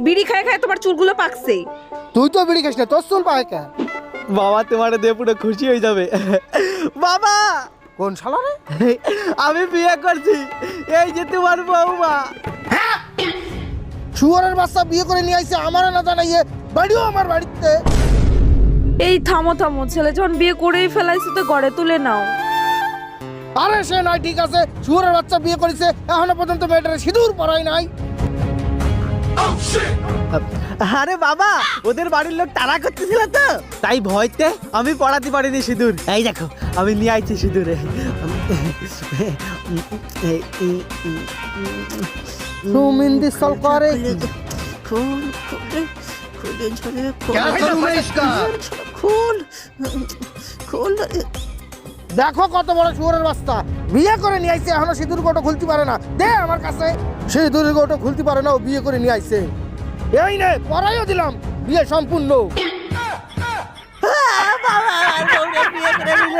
বিড়ি খায় খায় তোমার চুলগুলো পাকছে। তুই তো বিড়ি খাস না, তোর চুল পায় কে? বাবা তোমার দিয়ে পুরো খুশি হয়ে যাবে। বাবা কোন শালা রে? আমি বিয়ে করছি, এই যে তোমার বৌমা। শুয়োরের বাচ্চা বিয়ে করে নিয়ে আইছে আমার না জানাইয়ে, বাড়িও আমার বাড়িতে। এই থামো থামো, ছেলে যখন বিয়ে করেই ফেলাইছে তো ঘরে তুলে নাও। আরে সে নাই, ঠিক আছে, শুয়োরের বাচ্চা বিয়ে করেছে, এখনো পর্যন্ত মেয়েটারে সিঁদুর পরাই নাই। আরে বাবা, ওদের বাড়ির লোক তাড়া করতেছিল তো, তাই ভয়তে আমি পড়াতে পারিনি সিঁদুর। এই দেখো আমি নিয়ে আইছি সিঁদুরে। সুমিন্দি সল করে খুল খুলে খুলে ঝরে খুল খুল। দেখো কত বড় শুয়োরের বাচ্চা, বিয়ে করে নিয়ে আইছে, এখনো সিঁদুর গোটো খুলতে পারে না। দে আমার কাছে, সিঁদুর গোটো খুলতে পারে না, ও বিয়ে করে নিয়ে আইছে। এই নে, পরাইও দিলাম, বিয়ে সম্পূর্ণ। বিয়ে করে দিল।